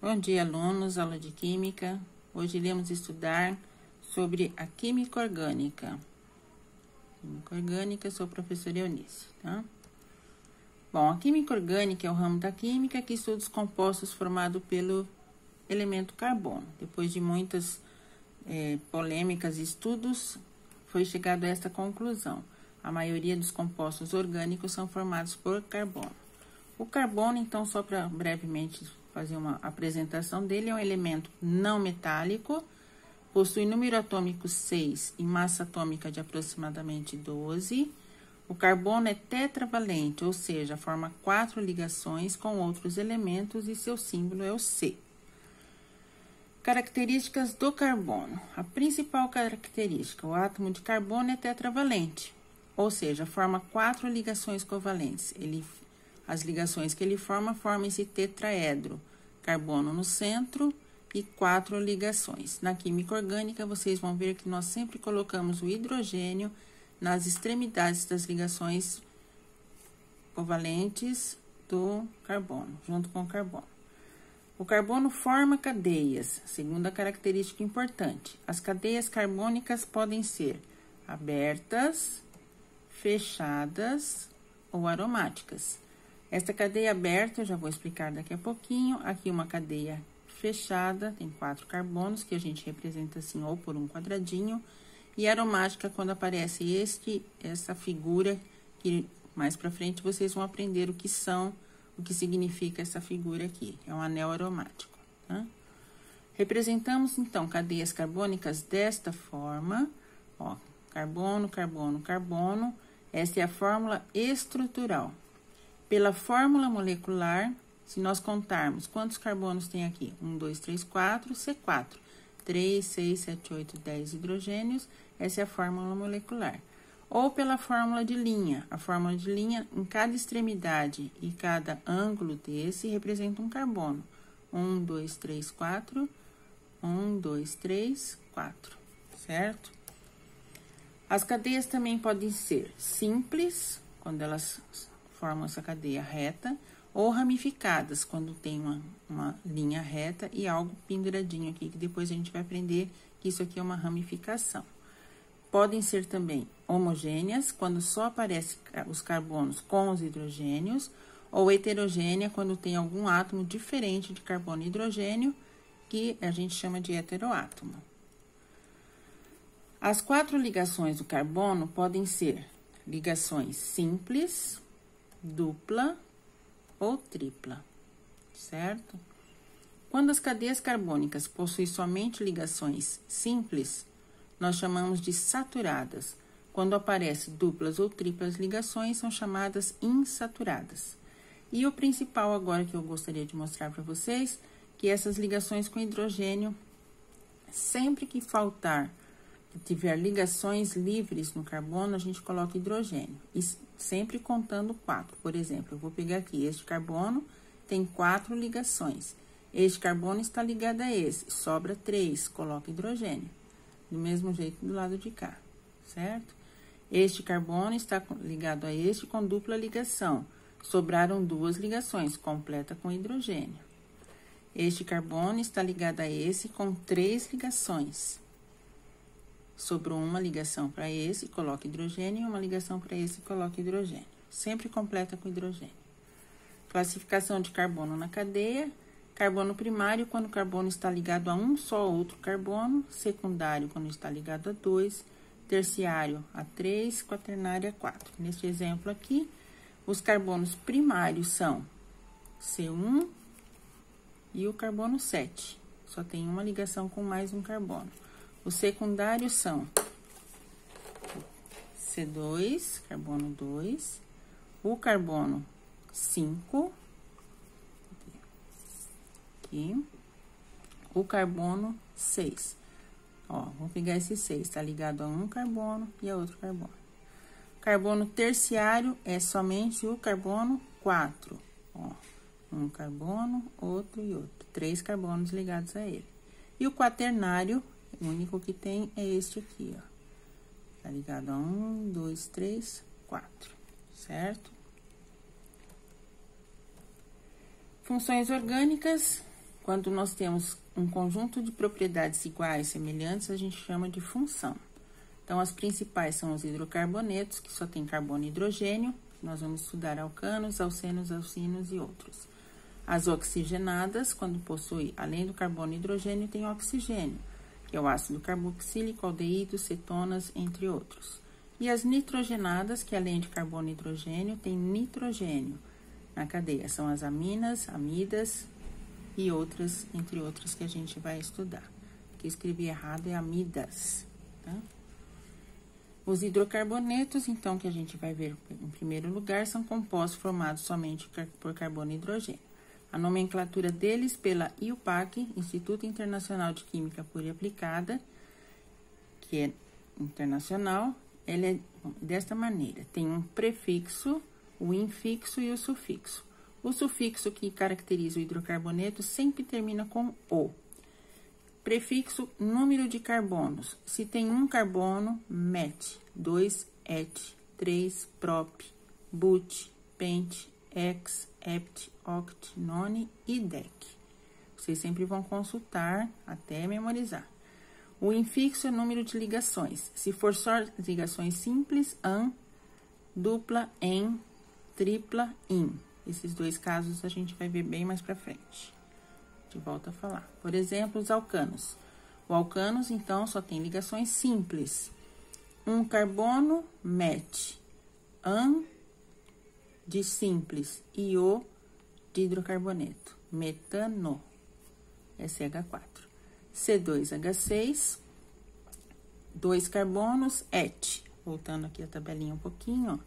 Bom dia, alunos, aula de Química. Hoje iremos estudar sobre a Química Orgânica. Química Orgânica, sou a professora Eunice, tá? Bom, a Química Orgânica é o ramo da Química que estuda os compostos formados pelo elemento carbono. Depois de muitas polêmicas e estudos, foi chegado a esta conclusão. A maioria dos compostos orgânicos são formados por carbono. O carbono, então, só para brevemente fazer uma apresentação dele, é um elemento não metálico, possui número atômico 6 e massa atômica de aproximadamente 12. O carbono é tetravalente, ou seja, forma 4 ligações com outros elementos e seu símbolo é o C. Características do carbono. A principal característica, o átomo de carbono é tetravalente, ou seja, forma 4 ligações covalentes. As ligações que ele formam esse tetraedro, carbono no centro e 4 ligações. Na química orgânica, vocês vão ver que nós sempre colocamos o hidrogênio nas extremidades das ligações covalentes do carbono, junto com o carbono. O carbono forma cadeias, segunda característica importante. As cadeias carbônicas podem ser abertas, fechadas ou aromáticas. Esta cadeia aberta, eu já vou explicar daqui a pouquinho. Aqui uma cadeia fechada, tem 4 carbonos, que a gente representa assim, ou por um quadradinho. E aromática, quando aparece essa figura, que mais pra frente vocês vão aprender o que significa essa figura aqui. É um anel aromático, tá? Representamos, então, cadeias carbônicas desta forma, ó, carbono, carbono, carbono. Essa é a fórmula estrutural. Pela fórmula molecular, se nós contarmos quantos carbonos tem aqui, 1, 2, 3, 4, C4, 3, 6, 7, 8, 10 hidrogênios, essa é a fórmula molecular. Ou pela fórmula de linha, a fórmula de linha, em cada extremidade e cada ângulo desse, representa um carbono. 1, 2, 3, 4, 1, 2, 3, 4, certo? As cadeias também podem ser simples, quando elas formam essa cadeia reta, ou ramificadas, quando tem uma linha reta e algo penduradinho aqui, que depois a gente vai aprender que isso aqui é uma ramificação. Podem ser também homogêneas, quando só aparecem os carbonos com os hidrogênios, ou heterogênea, quando tem algum átomo diferente de carbono e hidrogênio, que a gente chama de heteroátomo. As 4 ligações do carbono podem ser ligações simples, dupla ou tripla, certo? Quando as cadeias carbônicas possuem somente ligações simples, nós chamamos de saturadas. Quando aparecem duplas ou triplas ligações, são chamadas insaturadas. E o principal agora que eu gostaria de mostrar para vocês, que essas ligações com hidrogênio, sempre que tiver ligações livres no carbono, a gente coloca hidrogênio. E sempre contando 4. Por exemplo, eu vou pegar aqui, este carbono tem 4 ligações. Este carbono está ligado a esse, sobra 3, coloca hidrogênio. Do mesmo jeito do lado de cá, certo? Este carbono está ligado a este com dupla ligação. Sobraram 2 ligações, completa com hidrogênio. Este carbono está ligado a esse com 3 ligações. Sobrou uma ligação para esse, coloca hidrogênio, e uma ligação para esse, coloca hidrogênio. Sempre completa com hidrogênio. Classificação de carbono na cadeia. Carbono primário, quando o carbono está ligado a um só outro carbono. Secundário, quando está ligado a 2. Terciário, a 3. Quaternário, a 4. Neste exemplo aqui, os carbonos primários são C1 e o carbono 7. Só tem uma ligação com mais um carbono. Os secundários são C2, carbono 2, o carbono 5, aqui, o carbono 6. Ó, vou pegar esse 6, tá ligado a um carbono e a outro carbono. Carbono terciário é somente o carbono 4. Ó, um carbono, outro e outro. 3 carbonos ligados a ele. E o quaternário, o único que tem é este aqui, ó. Tá ligado a 1, 2, 3, 4, certo? Funções orgânicas. Quando nós temos um conjunto de propriedades iguais, semelhantes, a gente chama de função. Então, as principais são os hidrocarbonetos, que só tem carbono e hidrogênio. Nós vamos estudar alcanos, alcenos, alcinos e outros. As oxigenadas, quando possui, além do carbono e hidrogênio, tem oxigênio, que é o ácido carboxílico, aldeído, cetonas, entre outros. E as nitrogenadas, que além de carbono e hidrogênio, tem nitrogênio na cadeia. São as aminas, amidas e outras, entre outras, que a gente vai estudar. O que escrevi errado é amidas, tá? Os hidrocarbonetos, então, que a gente vai ver em primeiro lugar, são compostos formados somente por carbono e hidrogênio. A nomenclatura deles pela IUPAC, Instituto Internacional de Química Pura e Aplicada, que é internacional, ela é desta maneira. Tem um prefixo, o infixo e o sufixo. O sufixo que caracteriza o hidrocarboneto sempre termina com O. Prefixo, número de carbonos. Se tem um carbono, met, 2, et, 3, prop, but, pent, ex, hept, oct, none e dec. Vocês sempre vão consultar até memorizar. O infixo é número de ligações. Se for só ligações simples, an, dupla, en, tripla, in. Esses dois casos a gente vai ver bem mais pra frente. De volta a falar. Por exemplo, os alcanos. O alcanos, então, só tem ligações simples. Um carbono, met. An, de simples. E o, de hidrocarboneto. Metano. SH4. C2H6. 2 carbonos, et. Voltando aqui a tabelinha um pouquinho, ó.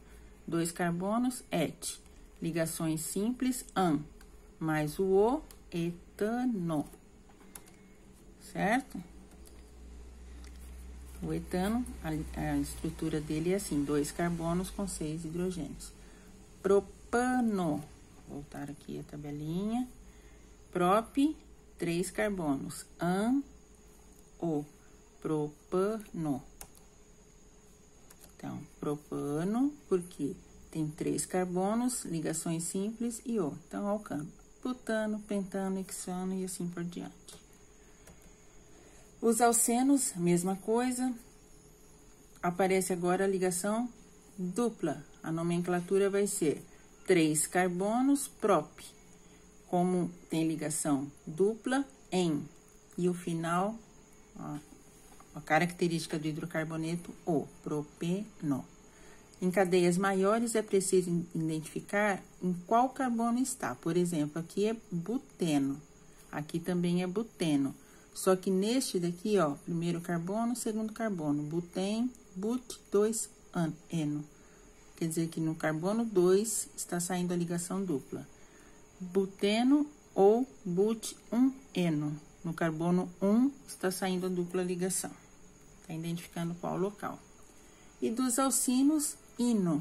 2 carbonos, et. Ligações simples, an. Mais o, etano. Certo? O etano, a estrutura dele é assim, 2 carbonos com 6 hidrogênios. Propano, voltar aqui a tabelinha. Prop, 3 carbonos. An, o, propano. Então, propano, porque tem 3 carbonos, ligações simples e O. Então, alcano. Butano, pentano, hexano e assim por diante. Os alcenos, mesma coisa. Aparece agora a ligação dupla. A nomenclatura vai ser 3 carbonos, prop. Como tem ligação dupla, em. E o final, ó, a característica do hidrocarboneto, O, propeno. Em cadeias maiores, é preciso identificar em qual carbono está. Por exemplo, aqui é buteno. Aqui também é buteno. Só que neste daqui, ó, primeiro carbono, segundo carbono. Butém, but, 2, eno. Quer dizer que no carbono 2 está saindo a ligação dupla. Buteno ou but, 1, eno. No carbono 1 está saindo a dupla ligação. Está identificando qual local. E dos alcinos, ino.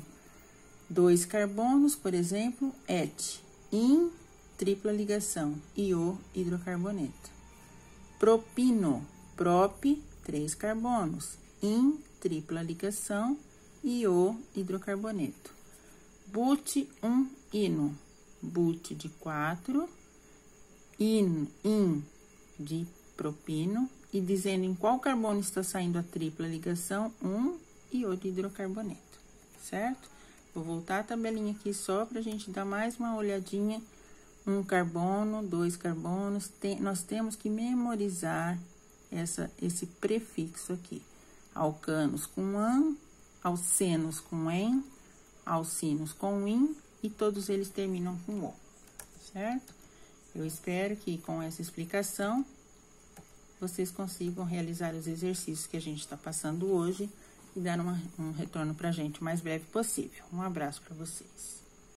2 carbonos, por exemplo, et. In, tripla ligação. Io, hidrocarboneto. Propino, prop, 3 carbonos. In, tripla ligação. Io, hidrocarboneto. But, 1, ino. But de 4. In, de propino. E dizendo em qual carbono está saindo a tripla ligação, 1 e o de hidrocarboneto, certo? Vou voltar a tabelinha aqui só pra gente dar mais uma olhadinha. 1 carbono, 2 carbonos, nós temos que memorizar esse prefixo aqui. Alcanos com an, alcenos com en, alcinos com in, e todos eles terminam com o, certo? Eu espero que com essa explicação vocês consigam realizar os exercícios que a gente está passando hoje e dar um retorno para a gente o mais breve possível. Um abraço para vocês.